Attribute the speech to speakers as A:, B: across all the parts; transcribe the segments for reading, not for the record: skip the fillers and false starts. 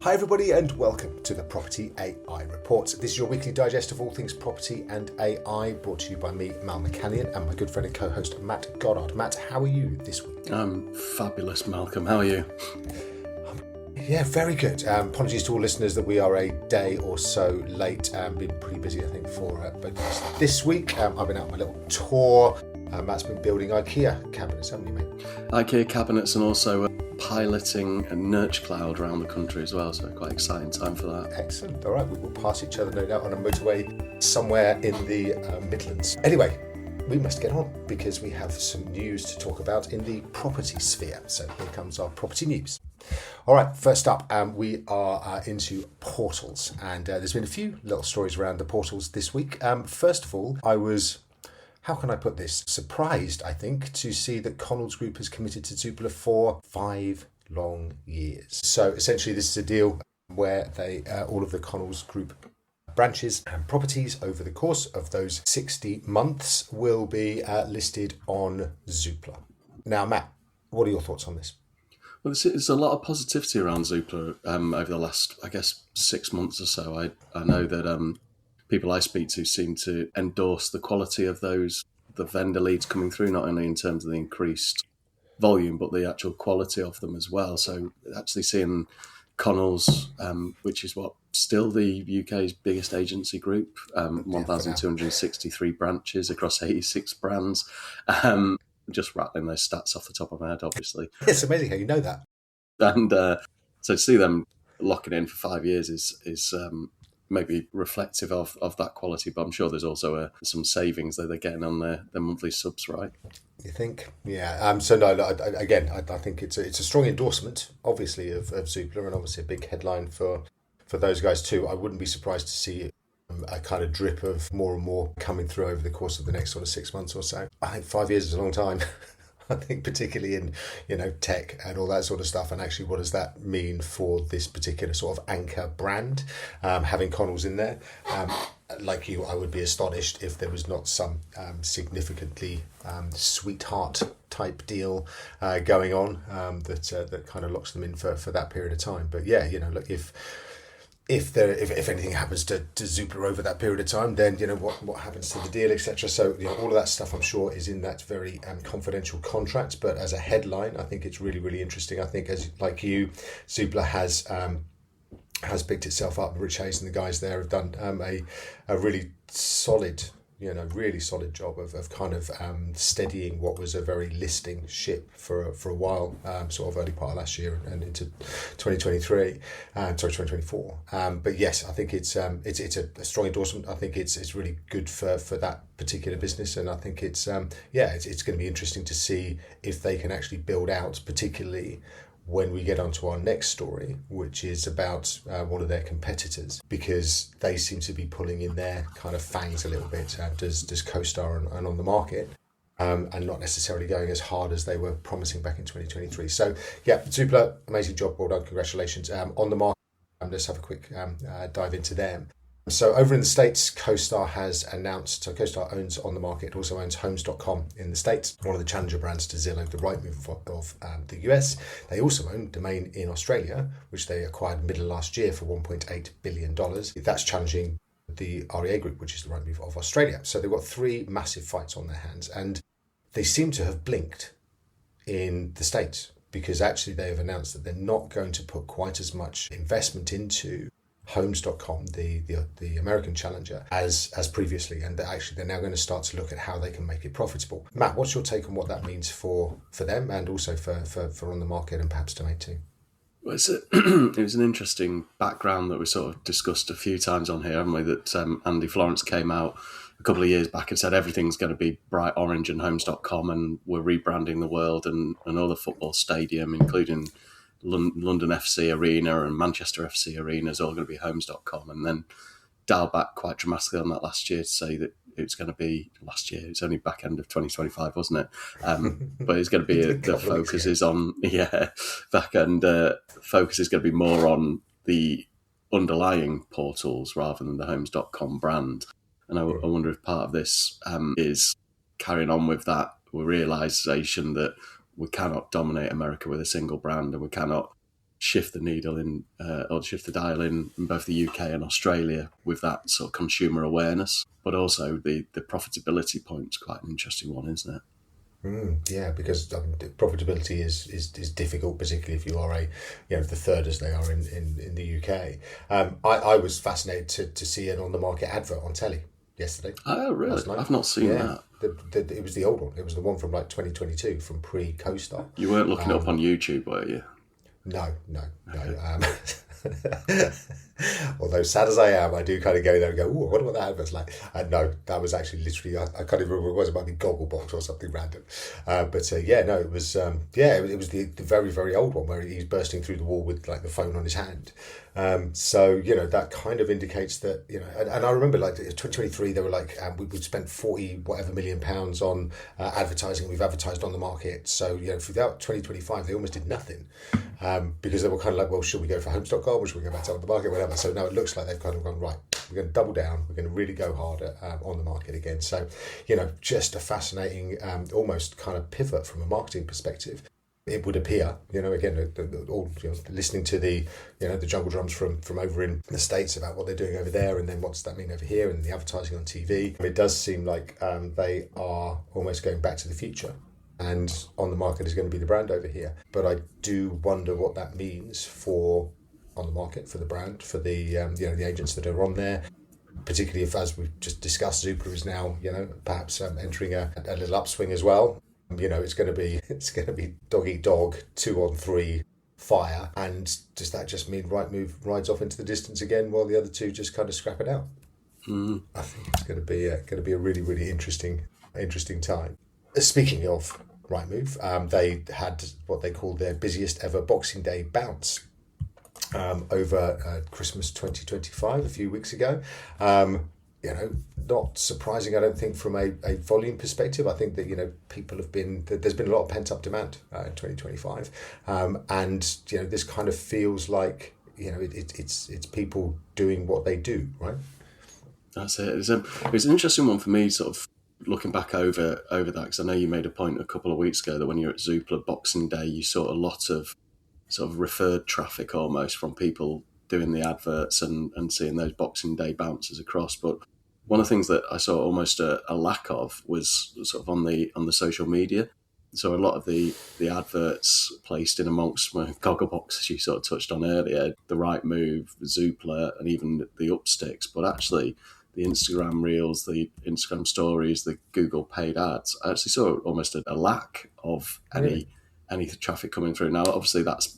A: Hi everybody and welcome to the Property AI Report. This is your weekly digest of all things property and AI, brought to you by me, Mal McCannion, and my good friend and co-host Matt Goddard. Matt, how are you this week?
B: I'm fabulous, Malcolm. How are you?
A: Yeah, very good. Apologies to all listeners that we are a day or so late. Been pretty busy, I think, for both of us this week. I've been out on my little tour. Matt's been building IKEA cabinets, haven't you, mate?
B: IKEA cabinets and also piloting a Nurture Cloud around the country as well, so quite exciting time for that.
A: Excellent. All right, we will pass each other, no doubt, on a motorway somewhere in the Midlands. Anyway, we must get on because we have some news to talk about in the property sphere. So here comes our property news. All right, first up, we are into portals, and there's been a few little stories around the portals this week. First of all, I was, how can I put this, surprised, I think, to see that Connells Group has committed to Zoopla for 5 long years. So essentially this is a deal where they all of the Connells Group branches and properties over the course of those 60 months will be listed on Zoopla. Now, Matt, what are your thoughts on this?
B: Well, there's a lot of positivity around Zoopla over the last, I guess, 6 months or so. I know that people I speak to seem to endorse the quality of the vendor leads coming through, not only in terms of the increased volume, but the actual quality of them as well. So actually seeing Connells, which is still the UK's biggest agency group, 1,263 branches across 86 brands. Just rattling those stats off the top of my head, obviously.
A: It's amazing how you know that.
B: And so to see them locking in for 5 years is maybe reflective of that quality, but I'm sure there's also some savings that they're getting on their monthly subs, right?
A: You think? Yeah. So no, I think it's a strong endorsement, obviously, of Zoopla, and obviously a big headline for those guys too. I wouldn't be surprised to see a kind of drip of more and more coming through over the course of the next sort of 6 months or so. I think 5 years is a long time. I think particularly in, tech and all that sort of stuff. And actually, what does that mean for this particular sort of anchor brand, having Connells in there? Like you, I would be astonished if there was not some significantly sweetheart type deal going on that kind of locks them in for that period of time. But yeah, look, if anything happens to Zoopla over that period of time, then what happens to the deal, etc. So all of that stuff, I'm sure, is in that very confidential contract. But as a headline, I think it's really, really interesting. I think, as like you, Zoopla has picked itself up. Rich Hayes and the guys there have done a really solid, really solid job of kind of steadying what was a very listing ship for a while, sort of early part of last year and into 2024. But yes, I think it's a strong endorsement. I think it's really good for that particular business, and I think it's going to be interesting to see if they can actually build out, particularly when we get onto our next story, which is about one of their competitors, because they seem to be pulling in their kind of fangs a little bit, does CoStar and on the market, and not necessarily going as hard as they were promising back in 2023. So yeah, Zoopla, amazing job, well done, congratulations. On the market, let's have a quick dive into them. So over in the States, CoStar has announced, so CoStar owns On the Market, also owns Homes.com in the States, one of the challenger brands to Zillow, the Rightmove of the US. They also own Domain in Australia, which they acquired middle of last year for $1.8 billion. That's challenging the REA Group, which is the Rightmove of Australia. So they've got 3 massive fights on their hands, and they seem to have blinked in the States, because actually they have announced that they're not going to put quite as much investment into Homes.com, the American challenger, as previously, and they're now going to start to look at how they can make it profitable. Matt, what's your take on what that means for them, and also for On the Market and perhaps Domain too?
B: Well, it was an interesting background that we sort of discussed a few times on here, haven't we? That Andy Florence came out a couple of years back and said everything's going to be bright orange and Homes.com, and we're rebranding the world and another football stadium, including London FC Arena and Manchester FC Arena, is all going to be Homes.com, and then dialed back quite dramatically on that last year to say that it's going to be last year. It's only back end of 2025, wasn't it? But it's going to be the focus is on back end. Focus is going to be more on the underlying portals rather than the Homes.com brand. And I wonder if part of this is carrying on with that realisation that we cannot dominate America with a single brand, and we cannot shift the needle in or shift the dial in both the UK and Australia with that sort of consumer awareness, but also the profitability point's quite an interesting one, isn't it?
A: Yeah, because profitability is difficult, particularly if you are the third as they are in the UK. I was fascinated to see an on the market advert on telly yesterday.
B: Oh, really?
A: Last night.
B: I've not seen that.
A: It was the old one. It was the one from like 2022, from pre-CoStar.
B: You weren't looking it up on YouTube, were you?
A: No. Although sad as I am, I do kind of go there and go, "Ooh, I wonder what that advert's like." No, that was actually literally, I can't even remember what it was. It might be Gogglebox or something random. It was it was the very, very old one where he's bursting through the wall with like the phone on his hand. So that kind of indicates that, and I remember like 2023, they were like, we'd spent 40 whatever million pounds on advertising. We've advertised on the market. So, throughout 2025, they almost did nothing because they were kind of like, well, should we go for homes.com or should we go back to the market, whatever. So now it looks like they've kind of gone, right, we're going to double down. We're going to really go harder on the market again. So, just a fascinating, almost kind of pivot from a marketing perspective. It would appear, again, all listening to the jungle drums from over in the States about what they're doing over there, and then what does that mean over here, and the advertising on TV. It does seem like they are almost going back to the future, and on the market is going to be the brand over here. But I do wonder what that means for on the market, for the brand, for the the agents that are on there. Particularly if, as we've just discussed, Zoopla is now perhaps entering a little upswing as well. It's going to be dog eat dog, 2-on-3 fire, and does that just mean Rightmove rides off into the distance again while the other two just kind of scrap it out? I think it's going to be a really, really interesting time. Speaking of Rightmove, they had what they called their busiest ever Boxing Day bounce over Christmas 2025 a few weeks ago. Not surprising, I don't think, from a volume perspective. I think that, people there's been a lot of pent-up demand in 2025. And, this kind of feels like, it's people doing what they do, right?
B: That's it. It's an interesting one for me, sort of looking back over that, because I know you made a point a couple of weeks ago that when you're at Zoopla Boxing Day, you saw a lot of sort of referred traffic almost from people doing the adverts and seeing those Boxing Day bounces across. But one of the things that I saw almost a lack of was sort of on the social media. So a lot of the adverts placed in amongst Gogglebox, as you sort of touched on earlier, the Rightmove, Zoopla, and even the Upsticks. But actually, the Instagram Reels, the Instagram Stories, the Google paid ads, I actually saw almost a lack of any traffic coming through. Now, obviously, that's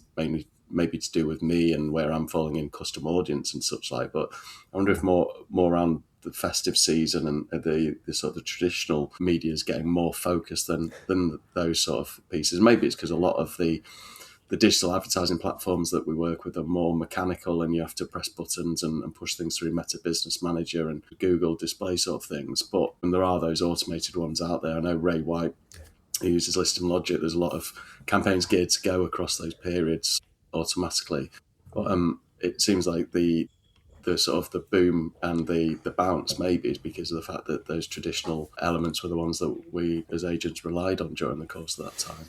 B: maybe to do with me and where I'm falling in custom audience and such like. But I wonder if more around the festive season and the sort of the traditional media is getting more focused than those sort of pieces. Maybe it's because a lot of the digital advertising platforms that we work with are more mechanical, and you have to press buttons and push things through Meta Business Manager and Google Display sort of things. But there are those automated ones out there. I know Ray White, who uses Listing Logic, there's a lot of campaigns geared to go across those periods automatically. But it seems like the sort of the boom and the bounce maybe is because of the fact that those traditional elements were the ones that we as agents relied on during the course of that time.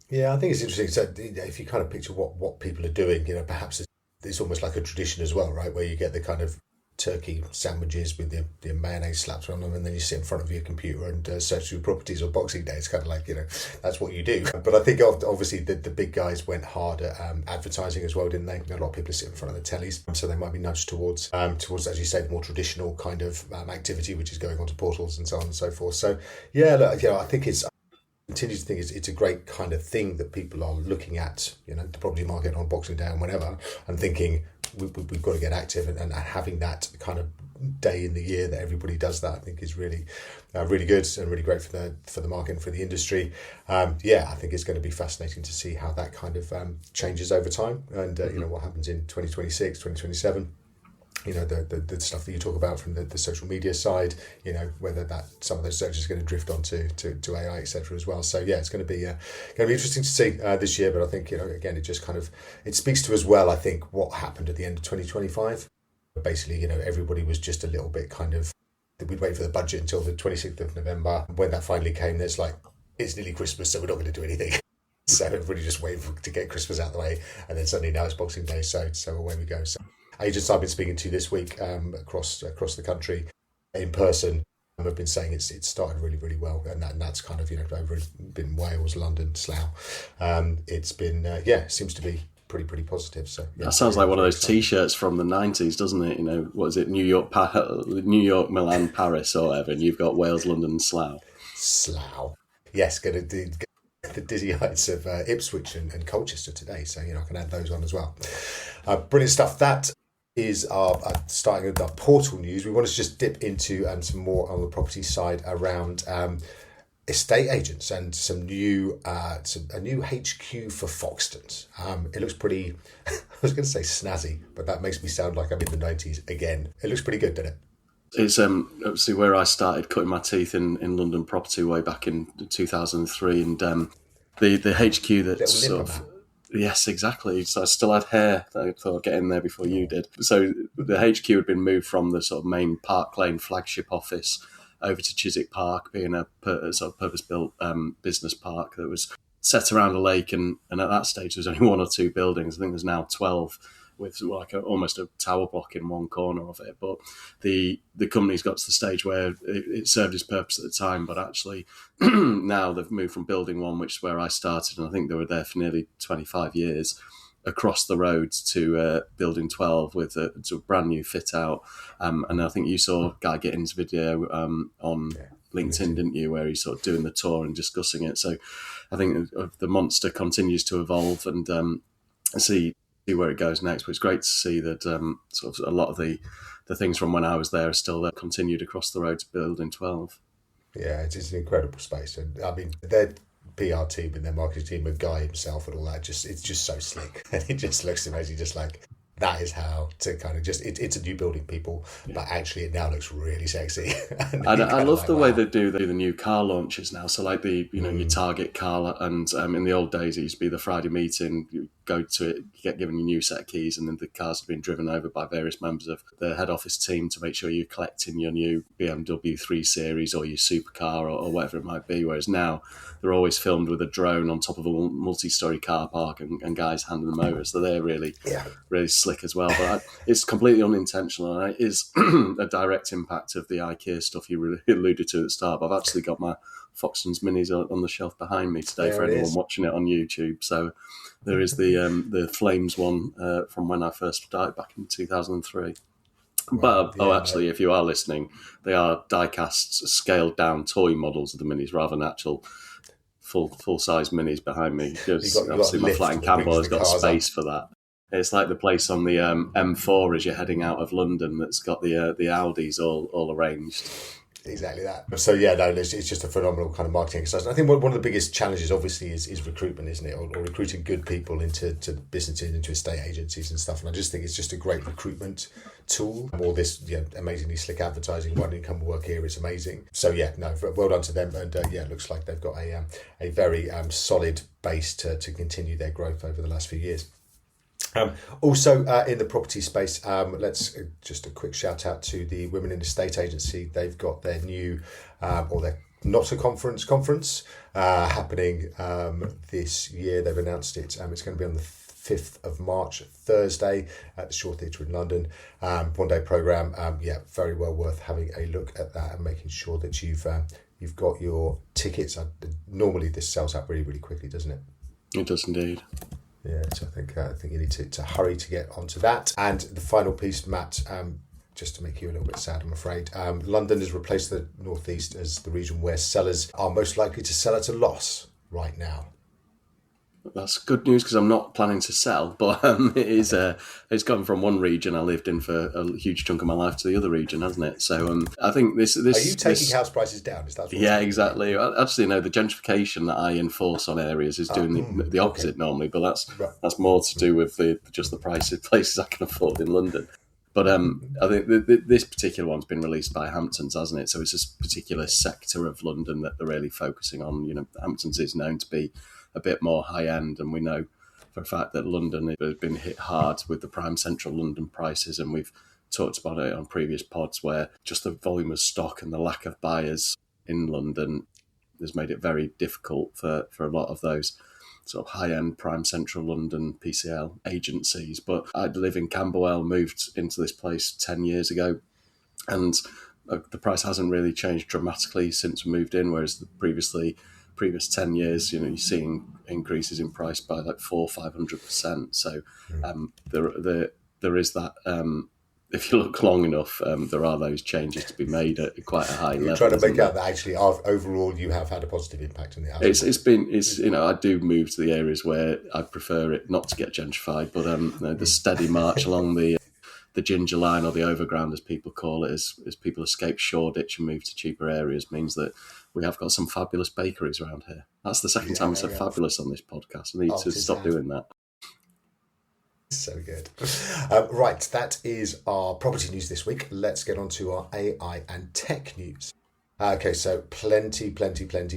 B: Yeah,
A: I think it's interesting. So if you kind of picture what people are doing, perhaps it's almost like a tradition as well, right? Where you get the kind of turkey sandwiches with the mayonnaise slapped on them, and then you sit in front of your computer and search through properties on Boxing Day. It's kind of like, that's what you do. But I think obviously the big guys went hard at advertising as well, didn't they? A lot of people are sitting in front of the tellies, so they might be nudged towards, as you say, the more traditional kind of activity, which is going onto portals and so on and so forth. So yeah, look, I think continue to think it's a great kind of thing that people are looking at, the property market on Boxing Day and whatever, and thinking we've got to get active, and having that kind of day in the year that everybody does that, I think is really, really good and really great for the market and for the industry. I think it's going to be fascinating to see how that kind of changes over time, and what happens in 2026, 2027. The stuff that you talk about from the social media side, whether that some of those searches are going to drift onto to AI, etc. as well. So yeah, it's going to be interesting to see this year. But I think again, it just kind of speaks to as well, I think, what happened at the end of 2025. Basically, everybody was just a little bit kind of, we'd wait for the budget until the 26th of November. When that finally came, it's like, it's nearly Christmas, so we're not going to do anything. So everybody just waiting to get Christmas out of the way, and then suddenly now it's Boxing Day, so away we go. So agents I've been speaking to this week across the country in person have been saying it's started really well, and that's kind of over been Wales, London, Slough. It's been seems to be pretty positive. So yeah,
B: that sounds like one of those T-shirts from the '90s, doesn't it? What is it? New York, Milan, Paris, or whatever, and you've got Wales, London, Slough.
A: Slough, yes, going to do the dizzy heights of Ipswich and Colchester today. So I can add those on as well. Brilliant stuff. That is our starting with our portal news. We want to just dip into some more on the property side around estate agents and a new HQ for Foxtons. It looks pretty. I was going to say snazzy, but that makes me sound like I'm in the 90s again. It looks pretty good, doesn't it?
B: It's obviously where I started cutting my teeth in London property way back in 2003, and the HQ that's sort of. Yes, exactly. So I still had hair. I thought I'd get in there before you did. So the HQ had been moved from the sort of main Park Lane flagship office over to Chiswick Park, being a sort of purpose-built business park that was set around a lake. And at that stage, there was only one or two buildings. I think there's now 12 with like almost a tower block in one corner of it. But the company's got to the stage where it served its purpose at the time, but actually now they've moved from building one, which is where I started, and I think they were there for nearly 25 years, across the road to building 12 with a brand new fit out. And I think you saw Guy Gittins' video on LinkedIn, didn't you, where he's sort of doing the tour and discussing it. So I think the monster continues to evolve and see where it goes next. But it's great to see that sort of a lot of the things from when I was there are still there, continued across the road to building 12.
A: Yeah, it's an incredible space. And I mean, their PR team and their marketing team and Guy himself and all that, it's just so slick. And it just looks amazing, just like that is how to kind of just it's a new building, people, but actually it now looks really sexy.
B: I love the way they do the new car launches now. So like your Target car, and in the old days it used to be the Friday meeting. You go to it, you get given your new set of keys, and then the cars have been driven over by various members of the head office team to make sure you're collecting your new BMW 3 Series or your supercar or whatever it might be. Whereas now they're always filmed with a drone on top of a multi-story car park and guys handing them over. So they're really slick as well. But it's completely unintentional, and it is a direct impact of the IKEA stuff you really alluded to at the start. But I've actually got my Foxtons Minis on the shelf behind me today for anyone watching it on YouTube. So there is the Flames one from when I first started back in 2003. But actually, if you are listening, they are die-cast, scaled-down toy models of the Minis rather than actual full-size Minis behind me. Because obviously my flat in Campbell has got space for that. It's like the place on the M4 as you're heading out of London that's got the Audis all arranged.
A: Exactly that. So it's just a phenomenal kind of marketing exercise. And I think one of the biggest challenges, obviously, is recruitment, isn't it? Or recruiting good people into businesses, into estate agencies and stuff. And I just think it's just a great recruitment tool. All this amazingly slick advertising. Why don't you come and work here? It's amazing. So well done to them. And it looks like they've got a very solid base to continue their growth over the last few years. Also in the property space, let's just a quick shout out to the Women in Estate Agency. They've got their new or their Not a Conference happening this year. They've announced it. It's going to be on the 5th of March, Thursday, at the Shaw Theatre in London. One-day programme. Very well worth having a look at that and making sure that you've got your tickets. Normally this sells out really, really quickly, doesn't it?
B: It does indeed.
A: Yeah, so I think you need to hurry to get onto that. And the final piece, Matt, just to make you a little bit sad, I'm afraid, London has replaced the North East as the region where sellers are most likely to sell at a loss right now.
B: That's good news because I'm not planning to sell, but it's gone from one region I lived in for a huge chunk of my life to the other region, hasn't it? So I think this. Are you
A: taking house prices down? Is that what
B: exactly. Actually, no, the gentrification that I enforce on areas is doing the opposite normally, but that's more to do with just the price of places I can afford in London. But I think this particular one's been released by Hamptons, hasn't it? So it's a particular sector of London that they're really focusing on. Hamptons is known to be a bit more high-end, and we know for a fact that London has been hit hard with the prime central London prices, and we've talked about it on previous pods where just the volume of stock and the lack of buyers in London has made it very difficult for a lot of those sort of high-end prime central London PCL agencies. But I live in Camberwell, moved into this place 10 years ago, and the price hasn't really changed dramatically since we moved in, whereas the previous 10 years, you're seeing increases in price by like 400-500%. So there is that. If you look long enough, there are those changes to be made at quite a high level.
A: You're trying to make out that actually, overall, you have had a positive impact on the house.
B: It's I do move to the areas where I prefer it not to get gentrified, but the steady march along the ginger line, or the overground as people call it, as people escape Shoreditch and move to cheaper areas, means that we have got some fabulous bakeries around here. That's the second time I said fabulous on this podcast. I need to stop doing that.
A: So good. Right, that is our property news this week. Let's get on to our AI and tech news. Okay, so plenty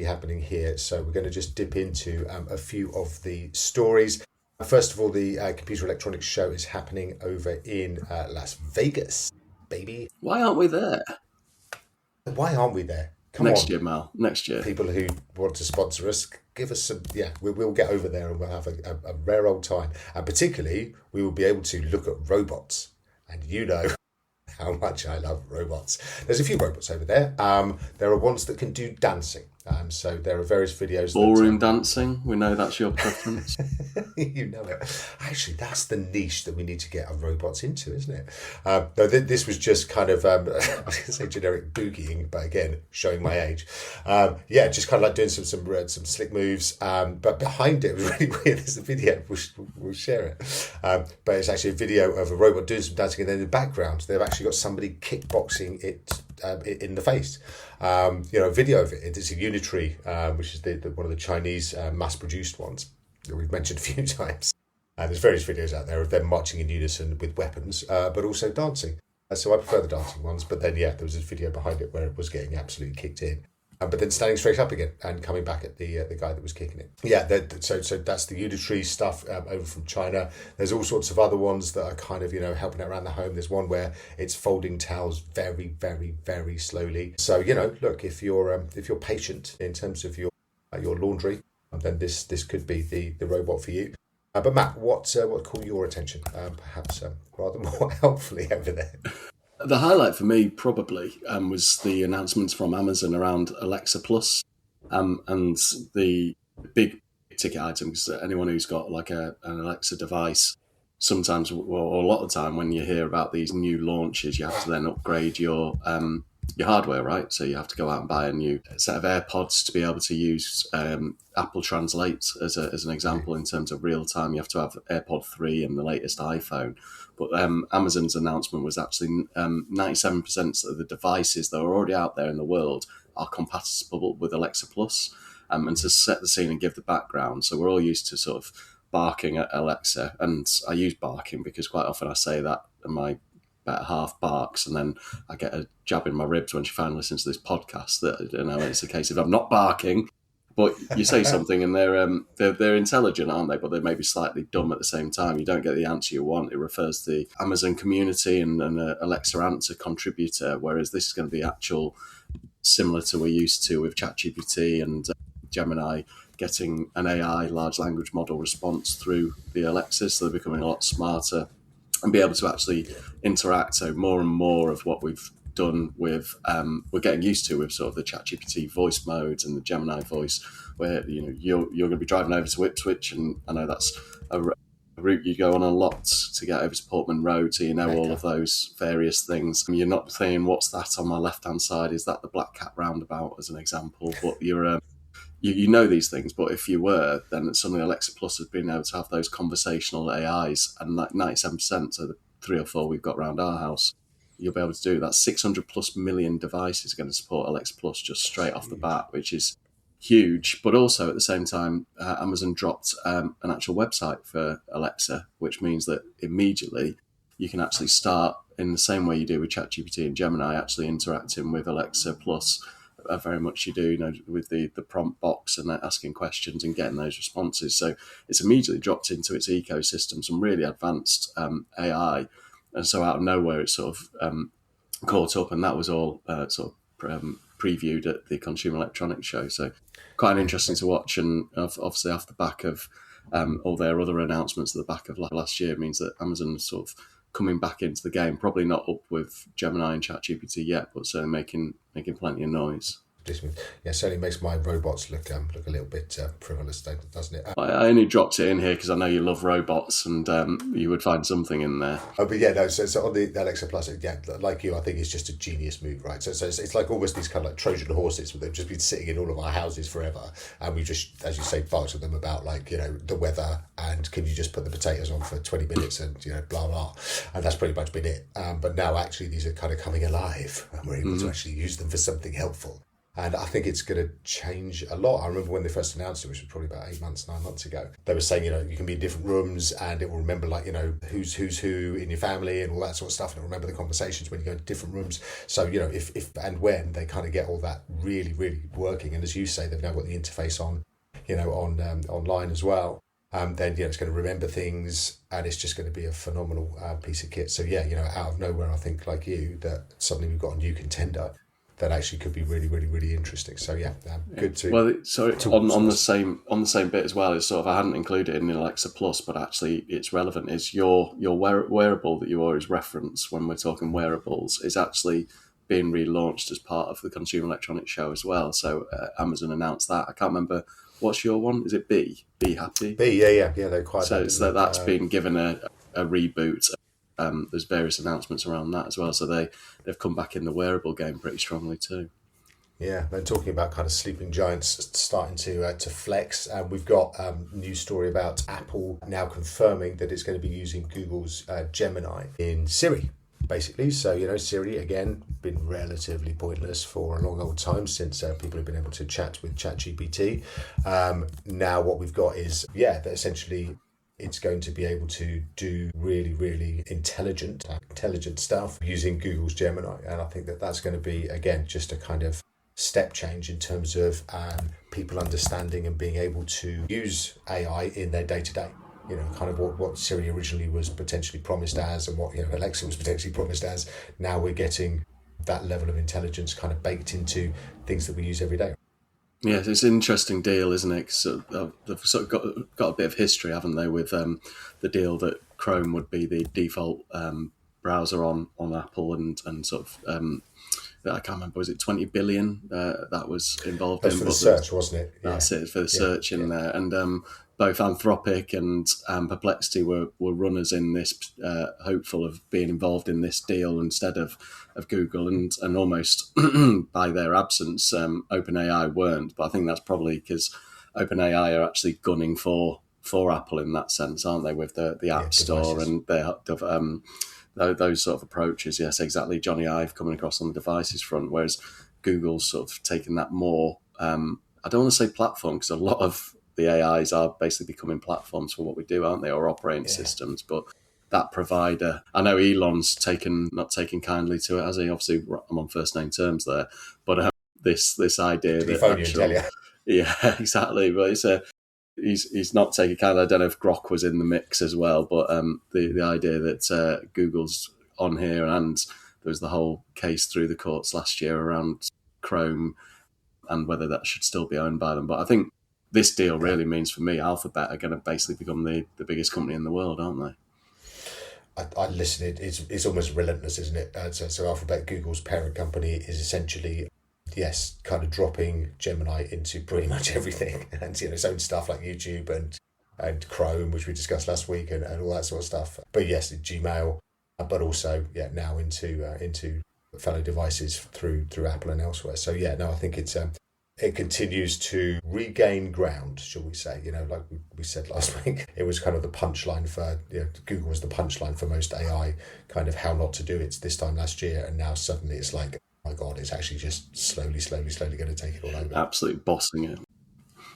A: happening here. So we're going to just dip into a few of the stories. First of all, the Computer Electronics Show is happening over in Las Vegas, baby.
B: Why aren't we there?
A: Why aren't we there?
B: Next year, Mal. Next year.
A: People who want to sponsor us, give us some. Yeah, we'll get over there and we'll have a rare old time. And particularly, we will be able to look at robots. And you know how much I love robots. There's a few robots over there. There are ones that can do dancing. So there are various videos.
B: Ballroom dancing. We know that's your preference.
A: You know it. Actually, that's the niche that we need to get our robots into, isn't it? No, this was just kind of, I was going to say generic boogieing, but again, showing my age. Just kind of like doing some slick moves. But behind it was really weird. There's a video. We'll share it. But it's actually a video of a robot doing some dancing, and then in the background, they've actually got somebody kickboxing it in the face. A video of it. It's a Unitary, which is one of the Chinese mass-produced ones that we've mentioned a few times. There's various videos out there of them marching in unison with weapons, but also dancing. So I prefer the dancing ones. But then, there was a video behind it where it was getting absolutely kicked in. But then standing straight up again and coming back at the guy that was kicking it. So that's the Unitary stuff over from China. There's all sorts of other ones that are kind of helping out around the home. There's one where it's folding towels very, very, very slowly. So look, if you're patient in terms of your laundry, then this could be the robot for you. But Matt, what caught your attention? Perhaps rather more helpfully over there.
B: The highlight for me probably was the announcements from Amazon around Alexa Plus and the big ticket items. Anyone who's got like an Alexa device, sometimes, or a lot of the time, when you hear about these new launches, you have to then upgrade your hardware, right? So you have to go out and buy a new set of AirPods to be able to use Apple Translate as an example. In terms of real time, you have to have AirPod 3 and the latest iPhone. But Amazon's announcement was actually 97% of the devices that are already out there in the world are compatible with Alexa Plus. And to set the scene and give the background, so we're all used to sort of barking at Alexa, and I use barking because quite often I say that and my better half barks, and then I get a jab in my ribs when she finally listens to this podcast. That it's a case of I'm not barking, but you say something and they're intelligent, aren't they? But they may be slightly dumb at the same time. You don't get the answer you want. It refers to the Amazon community and Alexa answer contributor, whereas this is going to be actual, similar to we're used to with ChatGPT and Gemini, getting an AI large language model response through the Alexas, so they're becoming a lot smarter and be able to actually interact. So more and more of what we've done with, we're getting used to with sort of the ChatGPT voice modes and the Gemini voice, where you're going to be driving over to Ipswich, and I know that's a route you go on a lot to get over to Portman Road, so all of those various things. You're not saying, what's that on my left hand side? Is that the Black Cat roundabout, as an example? But you're you know these things, but if you were, then suddenly Alexa Plus has been able to have those conversational AIs, and like 97%, so the 3 or 4 we've got around our house, you'll be able to do that. 600 plus million devices are going to support Alexa Plus just straight off the bat, which is huge. But also at the same time, Amazon dropped an actual website for Alexa, which means that immediately you can actually start in the same way you do with ChatGPT and Gemini, actually interacting with Alexa Plus. Very much you do, with the prompt box and asking questions and getting those responses. So it's immediately dropped into its ecosystem, some really advanced AI. And so out of nowhere, it's sort of caught up, and that was all previewed at the Consumer Electronics Show. So quite interesting to watch, and obviously off the back of all their other announcements at the back of last year means that Amazon is sort of coming back into the game. Probably not up with Gemini and ChatGPT yet, but certainly making plenty of noise.
A: Yeah, certainly makes my robots look a little bit frivolous, doesn't it?
B: I only dropped it in here because I know you love robots, and you would find something in there.
A: But yeah, no. So on the Alexa Plus, yeah, like you, I think it's just a genius move, right? So it's like almost these kind of like Trojan horses, where they've just been sitting in all of our houses forever, and we just, as you say, barked at them about like, you know, the weather and can you just put the potatoes on for 20 minutes and, you know, blah blah, and that's pretty much been it. But now actually these are kind of coming alive, and we're able to actually use them for something helpful. And I think it's going to change a lot. I remember when they first announced it, which was probably about 9 months ago, they were saying, you know, you can be in different rooms and it will remember, like, you know, who's who in your family and all that sort of stuff. And it'll remember the conversations when you go into different rooms. So, you know, if and when they kind of get all that really, really working. And as you say, they've now got the interface on, you know, on online as well. Then, you know, it's going to remember things and it's just going to be a phenomenal piece of kit. So, yeah, you know, out of nowhere, I think, like you, that suddenly we've got a new contender that actually could be really, really, really interesting. So yeah, good to.
B: Well, so on the same bit as well is sort of, I hadn't included it in Alexa Plus, but actually it's relevant. Is your wearable that you always reference when we're talking wearables is actually being relaunched as part of the Consumer Electronics Show as well. So Amazon announced that. I can't remember. What's your one? Is it Be Happy?
A: Yeah. They're quite.
B: So that's been given a reboot. There's various announcements around that as well. So they've come back in the wearable game pretty strongly too.
A: Yeah, and talking about kind of sleeping giants starting to flex, we've got a news story about Apple now confirming that it's going to be using Google's Gemini in Siri, basically. So, you know, Siri, again, been relatively pointless for a long old time since people have been able to chat with ChatGPT. Now what we've got is, that essentially it's going to be able to do really, really intelligent stuff using Google's Gemini. And I think that that's going to be, again, just a kind of step change in terms of people understanding and being able to use AI in their day-to-day. You know, kind of what Siri originally was potentially promised as, and what, you know, Alexa was potentially promised as. Now we're getting that level of intelligence kind of baked into things that we use every day.
B: Yes, it's an interesting deal, isn't it? So they've sort of got a bit of history, haven't they, with the deal that Chrome would be the default browser on Apple, and sort of I can't remember, was it 20 billion that was involved in?
A: For the search, wasn't it?
B: That's it, for the search in there. And both Anthropic and Perplexity were runners in this, hopeful of being involved in this deal instead of Google, and almost by their absence, OpenAI weren't. But I think that's probably because OpenAI are actually gunning for Apple in that sense, aren't they, with the App Store and those sort of approaches. Yes, exactly. Johnny Ive coming across on the devices front, whereas Google's sort of taken that more, I don't want to say platform, because a lot of the AIs are basically becoming platforms for what we do, aren't they, or operating systems, but that provider, I know Elon's not taken kindly to it, has he? Obviously, I'm on first name terms there, but this idea
A: that actually,
B: yeah, exactly, but it's he's not taking kindly. I don't know if Grok was in the mix as well, but the idea that Google's on here, and there was the whole case through the courts last year around Chrome and whether that should still be owned by them. But I think this deal really means, for me, Alphabet are going to basically become the biggest company in the world, aren't they?
A: I listen. It's almost relentless, isn't it? So Alphabet, Google's parent company, is essentially, yes, kind of dropping Gemini into pretty much everything, and, you know, its own stuff like YouTube and Chrome, which we discussed last week, and all that sort of stuff. But yes, Gmail, but also now into fellow devices through Apple and elsewhere. So I think it's it continues to regain ground, shall we say. You know, like we said last week, it was kind of the punchline for, you know, Google was the punchline for most AI, kind of how not to do it this time last year, and now suddenly it's like, oh my God, it's actually just slowly going to take it all over.
B: Absolutely bossing it.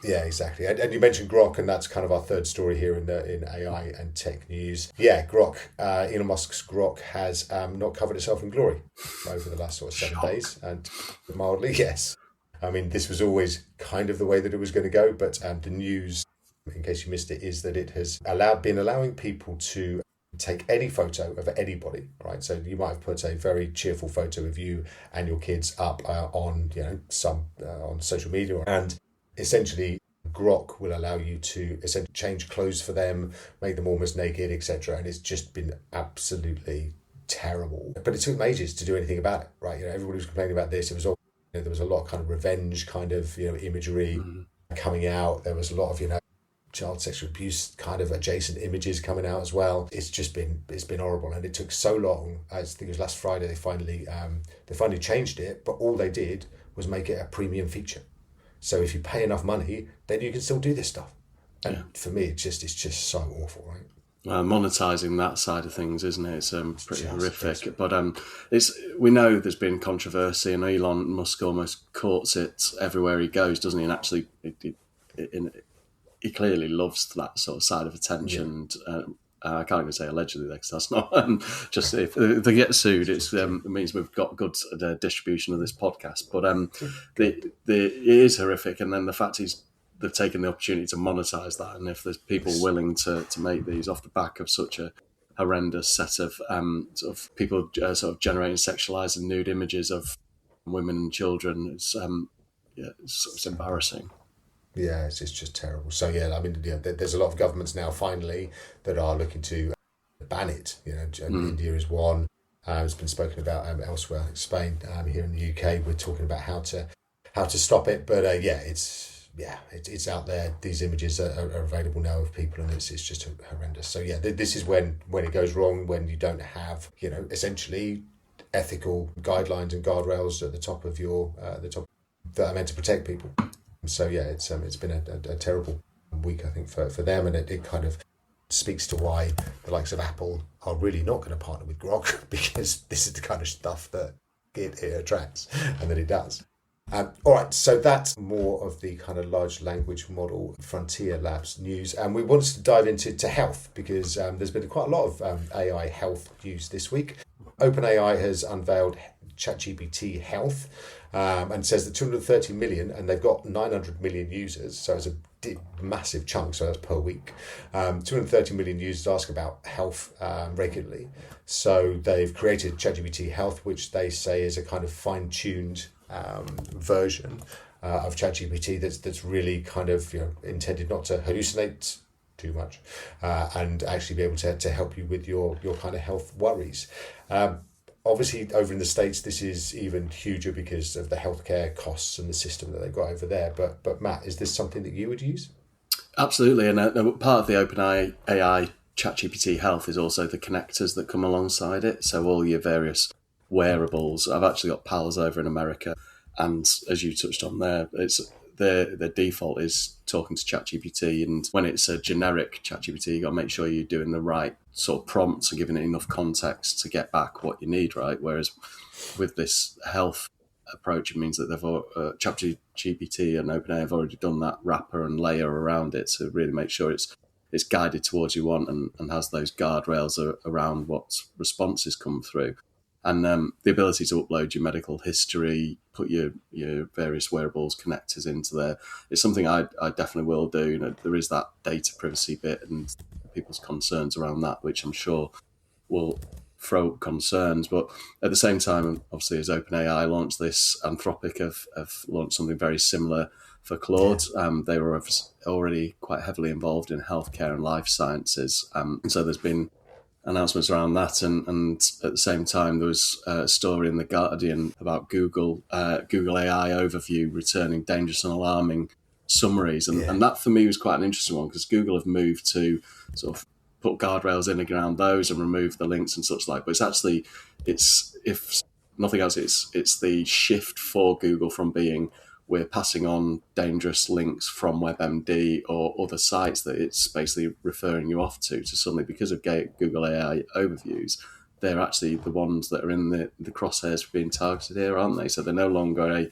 A: Yeah, exactly. And you mentioned Grok, and that's kind of our third story here in AI and tech news. Yeah, Grok, Elon Musk's Grok has not covered itself in glory over the last sort of 7 days, and mildly, yes. I mean, this was always kind of the way that it was going to go, but the news, in case you missed it, is that it has been allowing people to take any photo of anybody, right? So you might have put a very cheerful photo of you and your kids up on on social media, and essentially Grok will allow you to essentially change clothes for them, make them almost naked, etc. And it's just been absolutely terrible. But it took them ages to do anything about it, right? Everybody was complaining about this. It was all, there was a lot of kind of revenge kind of imagery coming out. There was a lot of child sexual abuse kind of adjacent images coming out as well. It's been horrible, and it took so long. I think it was last Friday they finally changed it, but all they did was make it a premium feature. So if you pay enough money, then you can still do this stuff. And for me, it's just so awful, right?
B: Monetizing that side of things, isn't it? It's pretty horrific. But we know there's been controversy, and Elon Musk almost courts it everywhere he goes, doesn't he? And actually, he clearly loves that sort of side of attention. Yeah. I can't even say allegedly because that's not just if they get sued, it means we've got good distribution of this podcast. But it is horrific, and then the fact they've taken the opportunity to monetize that, and if there's people willing to make these off the back of such a horrendous set of sort of people sort of generating sexualized and nude images of women and children, it's embarrassing.
A: Yeah, it's just terrible. So there's a lot of governments now finally that are looking to ban it. India is one. It's been spoken about elsewhere, like Spain. Here in the UK, we're talking about how to stop it. But it's out there. These images are available now of people, and it's just horrendous. So this is when it goes wrong, when you don't have essentially ethical guidelines and guardrails at the top of the top that are meant to protect people. So it's been a terrible week, I think, for them, and it kind of speaks to why the likes of Apple are really not going to partner with Grok, because this is the kind of stuff that it attracts and that it does. All right, so that's more of the kind of large language model Frontier Labs news, and we wanted to dive into health, because there's been quite a lot of AI health news this week. OpenAI has unveiled ChatGPT Health, and says that 230 million, and they've got 900 million users, so it's a massive chunk, so that's per week. 230 million users ask about health regularly. So they've created ChatGPT Health, which they say is a kind of fine-tuned version of ChatGPT that's really kind of intended not to hallucinate too much, and actually be able to help you with your kind of health worries. Obviously, over in the States, this is even huger because of the healthcare costs and the system that they've got over there. But Matt, is this something that you would use?
B: Absolutely, and part of the OpenAI ChatGPT Health is also the connectors that come alongside it. So all your various wearables. I've actually got pals over in America, and as you touched on there, it's the default is talking to ChatGPT, and when it's a generic ChatGPT, you got to make sure you're doing the right sort of prompts and giving it enough context to get back what you need, right? Whereas with this health approach, it means that ChatGPT and OpenAI have already done that wrapper and layer around it to really make sure it's guided towards you want and has those guardrails around what responses come through. And the ability to upload your medical history, put your various wearables connectors into there, is something I definitely will do. There is that data privacy bit and people's concerns around that, which I'm sure will throw up concerns. But at the same time, obviously, as OpenAI launched this, Anthropic have launched something very similar for Claude. They were already quite heavily involved in healthcare and life sciences. And so there's been announcements around that, and at the same time there was a story in The Guardian about Google AI overview returning dangerous and alarming summaries, and that for me was quite an interesting one, because Google have moved to sort of put guardrails in around those and remove the links and such like, but it's if nothing else, it's the shift for Google from being we're passing on dangerous links from WebMD or other sites that it's basically referring you off to suddenly, because of Google AI overviews, they're actually the ones that are in the crosshairs for being targeted here, aren't they? So they're no longer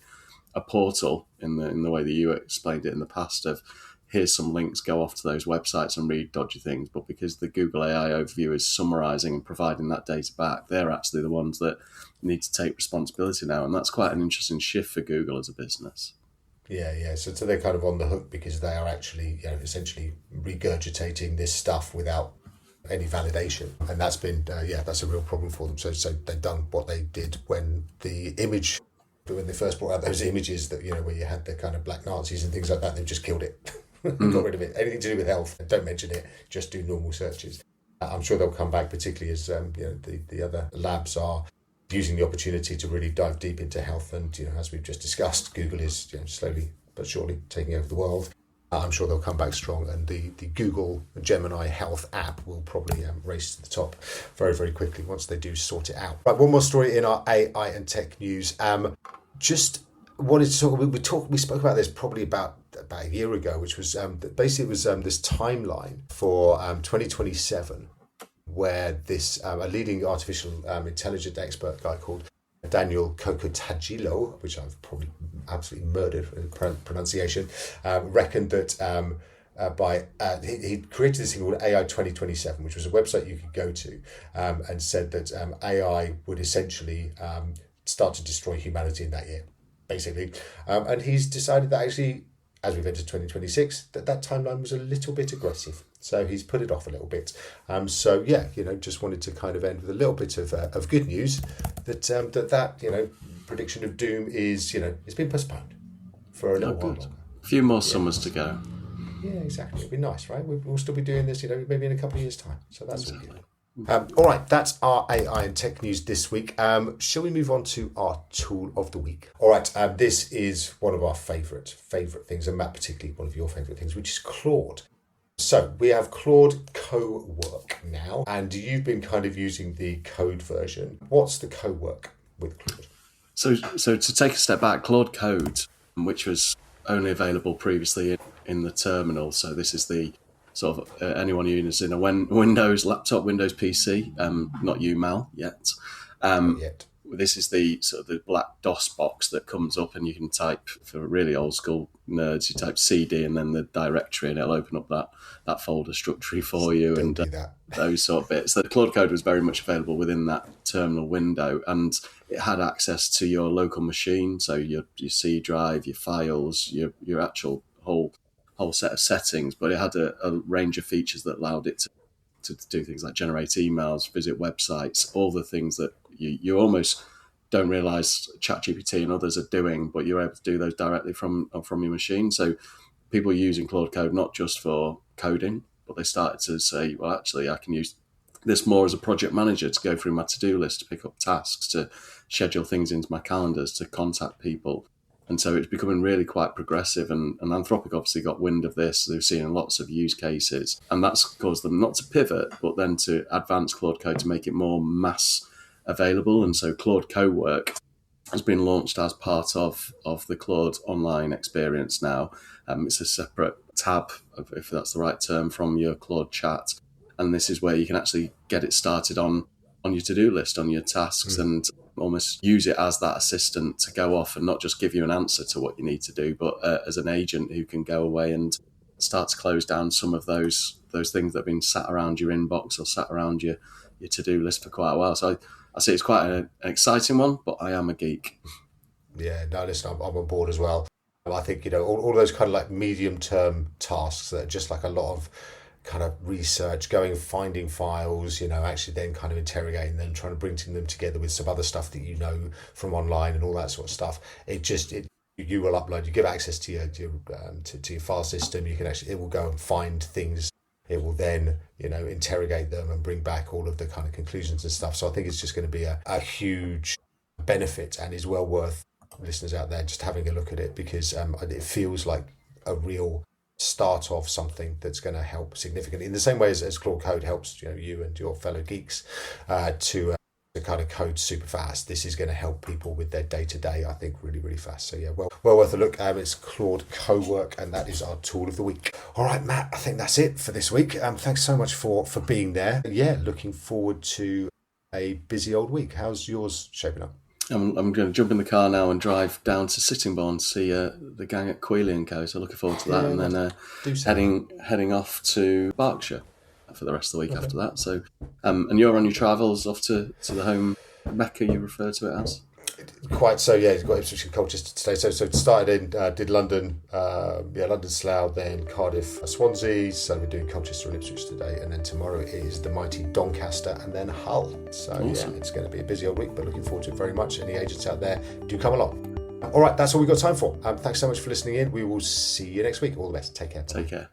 B: a portal in the way that you explained it in the past of here's some links, go off to those websites and read dodgy things. But because the Google AI overview is summarizing and providing that data back, they're actually the ones that need to take responsibility now. And that's quite an interesting shift for Google as a business.
A: Yeah. So they're kind of on the hook because they are actually, essentially regurgitating this stuff without any validation, and that's been that's a real problem for them. So they've done what they did when they first brought out those images that where you had the kind of black Nazis and things like that. They've just killed it, got rid of it. Anything to do with health, don't mention it. Just do normal searches. I'm sure they'll come back, particularly as the other labs are using the opportunity to really dive deep into health. And as we've just discussed, Google is slowly but surely taking over the world. I'm sure they'll come back strong, and the Google Gemini Health app will probably race to the top very, very quickly once they do sort it out. Right, one more story in our AI and tech news. Just wanted to talk. We spoke about this probably about a year ago, which was basically it was this timeline for 2027, where this a leading artificial intelligence expert guy called Daniel Kokotajilo, which I've probably absolutely murdered in pronunciation, reckoned that he created this thing called AI 2027, which was a website you could go to, and said that AI would essentially start to destroy humanity in that year, basically. And he's decided that actually, as we've entered 2026, that timeline was a little bit aggressive. So he's put it off a little bit. Just wanted to kind of end with a little bit of good news that prediction of doom is, it's been postponed for a little while longer.
B: A few more summers to go.
A: Yeah, exactly. It'd be nice, right? We'll still be doing this, maybe in a couple of years' time. So that's all good. All right, that's our AI and tech news this week. Shall we move on to our tool of the week? All right, this is one of our favourite things, and Matt, particularly one of your favourite things, which is Claude. So we have Claude Cowork now, and you've been kind of using the code version. What's the Cowork with Claude?
B: So to take a step back, Claude Code, which was only available previously in the terminal. So this is the sort of anyone using a Windows laptop, Windows PC, not you, Mal, yet.
A: Not yet.
B: This is the sort of the black DOS box that comes up, and you can type, for really old school nerds, you type CD and then the directory, and it'll open up that folder structure for you.
A: Don't
B: and
A: do that.
B: Those sort of bits. The Claude Code was very much available within that terminal window, and it had access to your local machine, so your C drive, your files, your actual whole set of settings, but it had a range of features that allowed it to do things like generate emails, visit websites, all the things that you almost don't realise ChatGPT and others are doing, but you're able to do those directly from your machine. So people are using Claude Code not just for coding, but they started to say, well, actually, I can use this more as a project manager to go through my to-do list, to pick up tasks, to schedule things into my calendars, to contact people. And so it's becoming really quite progressive, and Anthropic obviously got wind of this. They've seen lots of use cases, and that's caused them not to pivot, but then to advance Claude Code to make it more mass available. And so Claude Cowork has been launched as part of the Claude online experience now. It's a separate tab, if that's the right term, from your Claude chat. And this is where you can actually get it started on your to-do list, on your tasks, and almost use it as that assistant to go off and not just give you an answer to what you need to do, but as an agent who can go away and start to close down some of those things that have been sat around your inbox or sat around your to-do list for quite a while. So I see it's quite an exciting one, but I am a geek.
A: Yeah, no, listen, I'm on board as well. I think, all those kind of like medium-term tasks that are just like a lot of kind of research, going and finding files, actually then kind of interrogating them, trying to bring them together with some other stuff that from online and all that sort of stuff. You will upload, you give access to your file system. You can it will go and find things. It will then, interrogate them and bring back all of the kind of conclusions and stuff. So I think it's just going to be a huge benefit, and is well worth listeners out there just having a look at it, because it feels like a real start of something that's going to help significantly in the same way as Claude Code helps you and your fellow geeks to kind of code super fast. This is going to help people with their day-to-day, I think, really, really fast. So yeah, well worth a look. It's Claude Cowork, and that is our tool of the week. All right, Matt, I think that's it for this week. Thanks so much for being there. Yeah, looking forward to a busy old week. How's yours shaping up?
B: I'm going to jump in the car now and drive down to Sittingbourne to see the gang at Quealy & Co. So looking forward to that, and then heading off to Berkshire for the rest of the week after that. So, and you're on your travels off to the home Mecca you refer to it as?
A: Quite so, yeah. He's got Ipswich and Colchester today. So started in, did London, London, Slough, then Cardiff, Swansea. So we're doing Colchester and Ipswich today, and then tomorrow is the mighty Doncaster and then Hull. So
B: Awesome.
A: yeah, it's going to be a busy old week, but looking forward to it very much. Any agents out there, do come along. All right, that's all we've got time for. Thanks so much for listening in. We will see you next week. All the best. Take care.
B: Take care.